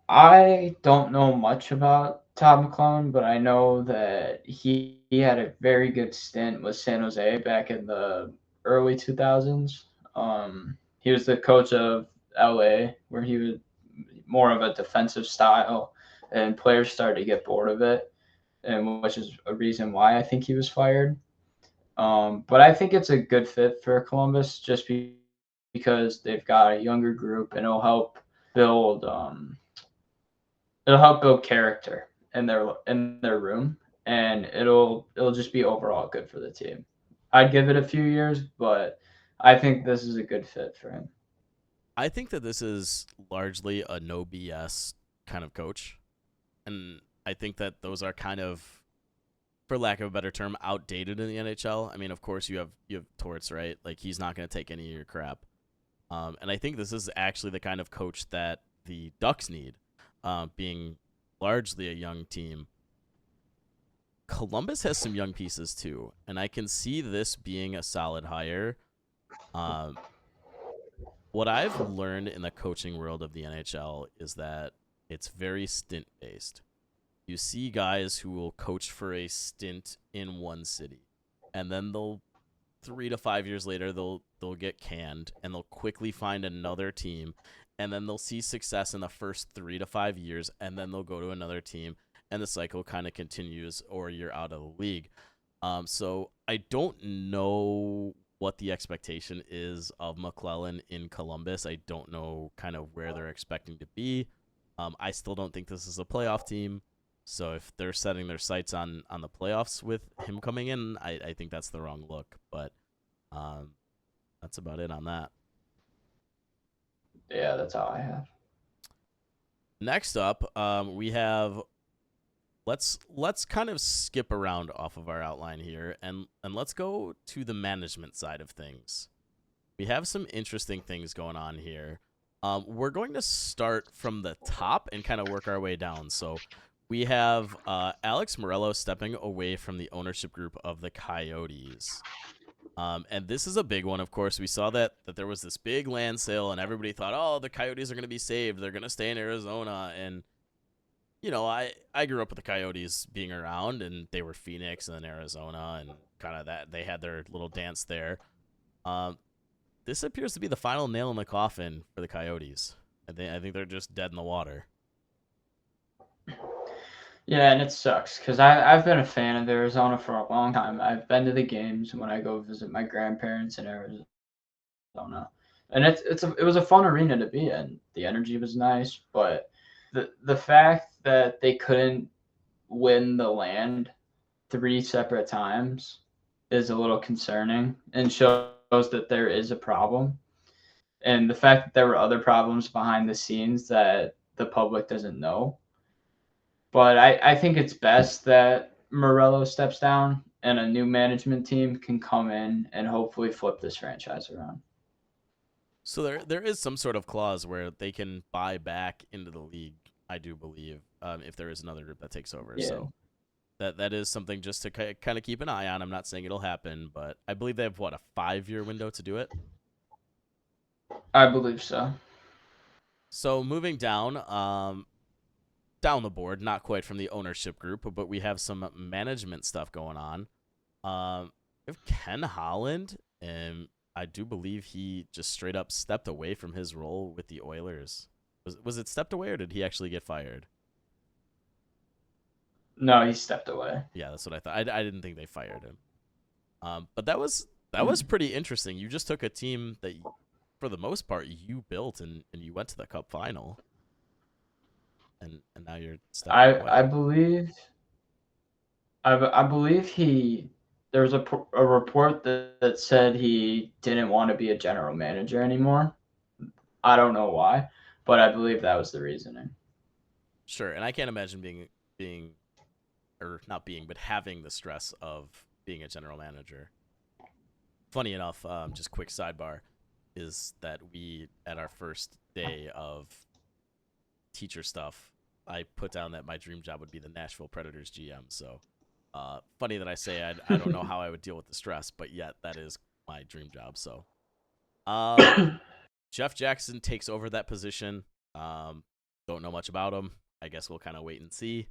B: I don't know much about Todd McClellan, but I know that he had a very good stint with San Jose back in the early 2000s. He was the coach of LA, where he was more of a defensive style, and players started to get bored of it, and which is a reason why I think he was fired. But I think it's a good fit for Columbus just because they've got a younger group, and build it'll help build character in their room, and it'll just be overall good for the team. I'd give it a few years, but I think this is a good fit for him.
A: I think that this is largely a no BS kind of coach, and I think that those are kind of, for lack of a better term, outdated in the NHL. I mean, of course, you have Torts, right? Like, he's not going to take any of your crap. And I think this is actually the kind of coach that the Ducks need, being largely a young team. Columbus has some young pieces too, and I can see this being a solid hire. What I've learned in the coaching world of the NHL is that it's very stint based. You see guys who will coach for a stint in one city, and then they'll 3 to 5 years later they'll get canned, and they'll quickly find another team, and then they'll see success in the first 3 to 5 years, and then they'll go to another team, and the cycle kind of continues, or you're out of the league. So I don't know what the expectation is of McClellan in Columbus. I don't know kind of where they're expecting to be. I still don't think this is a playoff team. So if they're setting their sights on the playoffs with him coming in, I think that's the wrong look. But that's about it on that.
B: Yeah, that's all I have.
A: Next up, we have let's kind of skip around off of our outline here and let's go to the management side of things. We have some interesting things going on here. We're going to start from the top and kind of work our way down. So we have Alex Morello stepping away from the ownership group of the Coyotes. And this is a big one, of course. We saw that there was this big land sale, and everybody thought, oh, the Coyotes are going to be saved. They're going to stay in Arizona. And, you know, I grew up with the Coyotes being around, and they were Phoenix and then Arizona, and kind of that. They had their little dance there. This appears to be the final nail in the coffin for the Coyotes. I think they're just dead in the water.
B: Yeah, and it sucks because I've been a fan of Arizona for a long time. I've been to the games when I go visit my grandparents in Arizona, and it was a fun arena to be in. The energy was nice, but the fact that they couldn't win the land 3 separate times is a little concerning and shows that there is a problem. And the fact that there were other problems behind the scenes that the public doesn't know. But I think it's best that Morello steps down and a new management team can come in and hopefully flip this franchise around.
A: So there is some sort of clause where they can buy back into the league, I do believe, if there is another group that takes over.
B: Yeah.
A: So that is something just to kind of keep an eye on. I'm not saying it'll happen, but I believe they have, what, a 5-year window to do it?
B: I believe so.
A: So moving down, down the board, not quite from the ownership group, but we have some management stuff going on. We have Ken Holland, and I do believe he just straight up stepped away from his role with the Oilers. Was it stepped away, or did he actually get fired?
B: No, he stepped away.
A: Yeah, that's what I thought. I didn't think they fired him. But that was pretty interesting. You just took a team that, for the most part, you built and you went to the Cup final, and now you're stepping away.
B: I believe I believe he there was a report that said he didn't want to be a general manager anymore. I don't know why, but I believe that was the reasoning.
A: Sure, and I can't imagine being or not being, but having the stress of being a general manager. Funny enough, just quick sidebar, is that we, at our first day of teacher stuff, I put down that my dream job would be the Nashville Predators GM. So funny that I say I don't know how I would deal with the stress, but yet that is my dream job. So Jeff Jackson takes over that position. Don't know much about him. I guess we'll kind of wait and see.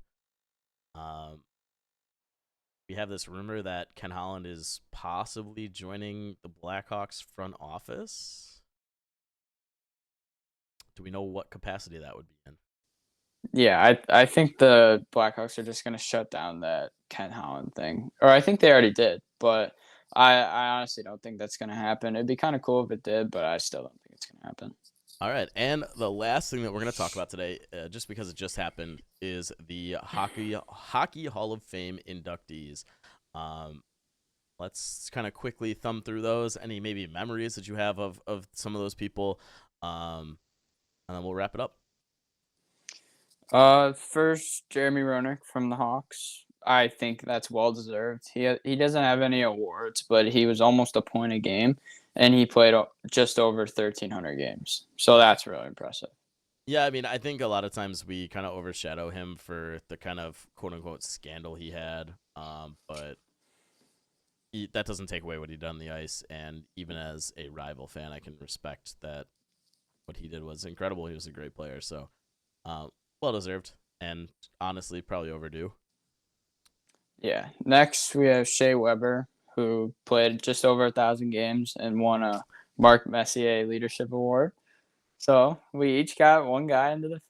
A: We have this rumor that Ken Holland is possibly joining the Blackhawks front office. Do we know what capacity that would be in?
C: Yeah, I think the Blackhawks are just going to shut down that Ken Holland thing. Or I think they already did, but I honestly don't think that's going to happen. It'd be kind of cool if it did, but I still don't think it's going to happen.
A: All right, and the last thing that we're going to talk about today, just because it just happened, is the Hockey Hall of Fame inductees. Let's kind of quickly thumb through those. Any maybe memories that you have of some of those people, and then we'll wrap it up.
C: First, Jeremy Roenick from the Hawks. I think that's well deserved. He doesn't have any awards, but he was almost a point a game, and he played just over 1,300 games. So that's really impressive.
A: Yeah, I mean, I think a lot of times we kind of overshadow him for the kind of quote-unquote scandal he had, but that doesn't take away what he did on the ice, and even as a rival fan, I can respect that what he did was incredible. He was a great player, so well-deserved, and honestly, probably overdue.
C: Yeah. Next, we have Shea Weber, who played just over 1,000 games and won a Mark Messier Leadership Award. So we each got one guy into the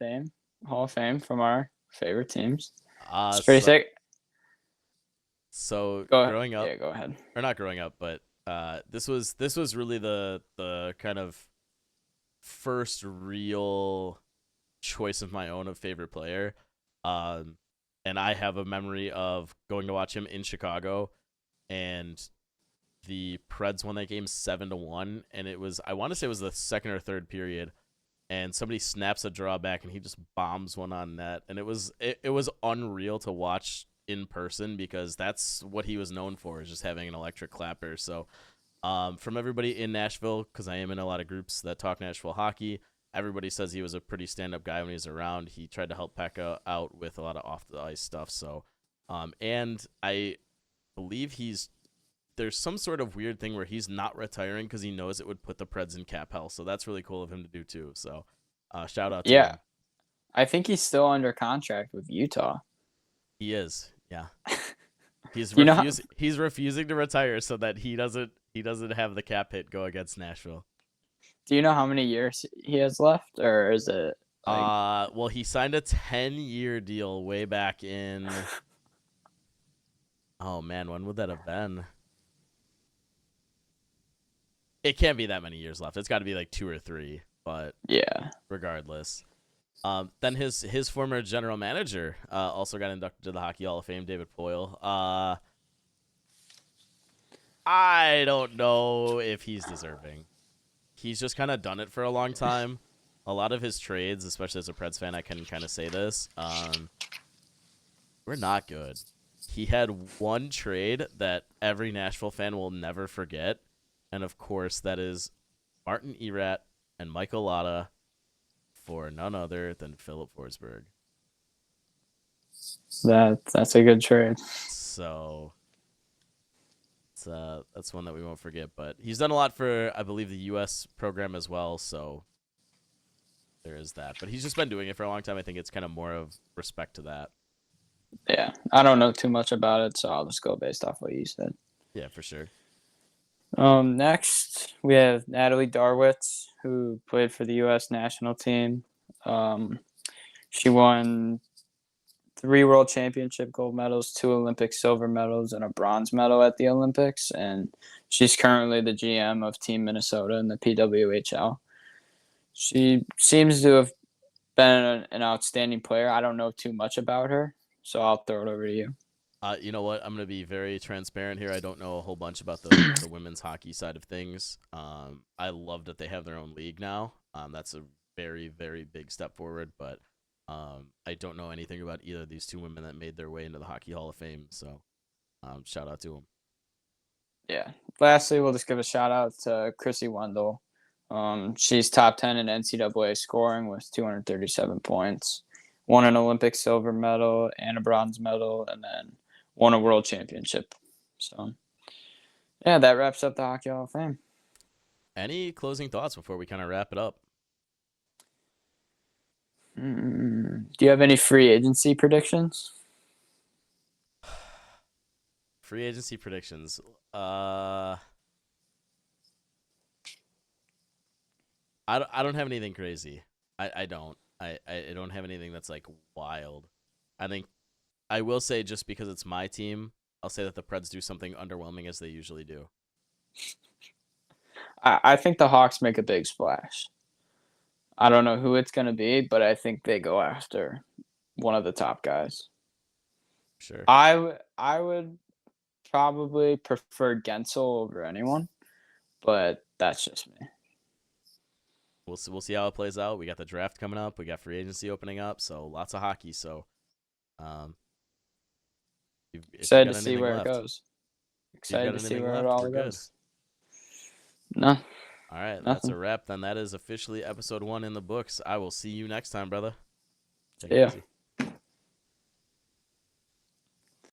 C: Hall of Fame from our favorite teams. It's pretty sick.
A: So
C: Go
A: growing up,
C: yeah, go ahead.
A: or not growing up, but This was really the kind of first real choice of my own of favorite player. And I have a memory of going to watch him in Chicago, and the Preds won that game 7-1, and I want to say it was the second or third period, and somebody snaps a draw back and he just bombs one on net, and it was unreal to watch in person because that's what he was known for, is just having an electric clapper. So from everybody in Nashville, because I am in a lot of groups that talk Nashville hockey, everybody says he was a pretty stand-up guy when he was around. He tried to help Pekka out with a lot of off-the-ice stuff. So, and I believe there's some sort of weird thing where he's not retiring because he knows it would put the Preds in cap hell. So that's really cool of him to do too. So shout out to him.
C: I think he's still under contract with Utah.
A: He is, yeah. He's refusing to retire so that he doesn't have the cap hit go against Nashville.
C: Do you know how many years he has left, or is it?
A: Well, he signed a 10-year deal way back in. Oh man, when would that have been? It can't be that many years left. It's got to be like 2 or 3. But
C: yeah,
A: regardless. Then his former general manager also got inducted to the Hockey Hall of Fame, David Poile. I don't know if he's deserving. He's just kind of done it for a long time. A lot of his trades, especially as a Preds fan, I can kind of say this, we're not good. He had one trade that every Nashville fan will never forget, and of course that is Martin Erat and Michael Latta for none other than Philip Forsberg.
C: That's a good trade.
A: So that's one that we won't forget. But he's done a lot for, I believe, the U.S. program as well. So there is that. But he's just been doing it for a long time. I think it's kind of more of respect to that.
C: Yeah, I don't know too much about it, so I'll just go based off what you said.
A: Yeah, for sure.
C: Next, we have Natalie Darwitz, who played for the U.S. national team. She won 3 World Championship gold medals, 2 Olympic silver medals, and a bronze medal at the Olympics. And she's currently the GM of Team Minnesota in the PWHL. She seems to have been an outstanding player. I don't know too much about her, so I'll throw it over to you.
A: You know what? I'm going to be very transparent here. I don't know a whole bunch about the women's hockey side of things. I love that they have their own league now. That's a very, very big step forward. But I don't know anything about either of these 2 women that made their way into the Hockey Hall of Fame. So shout out to them.
C: Yeah. Lastly, we'll just give a shout out to Chrissy Wendell. She's top 10 in NCAA scoring with 237 points. Won an Olympic silver medal and a bronze medal, and then won a world championship. So, yeah, that wraps up the Hockey Hall of Fame.
A: Any closing thoughts before we kind of wrap it up?
C: Do you have any free agency predictions?
A: Free agency predictions. I don't have anything crazy. I don't. I don't have anything that's like wild. I think I will say, just because it's my team, I'll say that the Preds do something underwhelming as they usually do.
C: I think the Hawks make a big splash. I don't know who it's going to be, but I think they go after one of the top guys.
A: Sure.
C: I would probably prefer Gensel over anyone, but that's just me.
A: We'll see how it plays out. We got the draft coming up. We got free agency opening up, so lots of hockey. So,
C: excited to see where it goes. Excited to see where it all goes. No.
A: All right, that's a wrap. Then that is officially episode 1 in the books. I will see you next time, brother.
C: Yeah.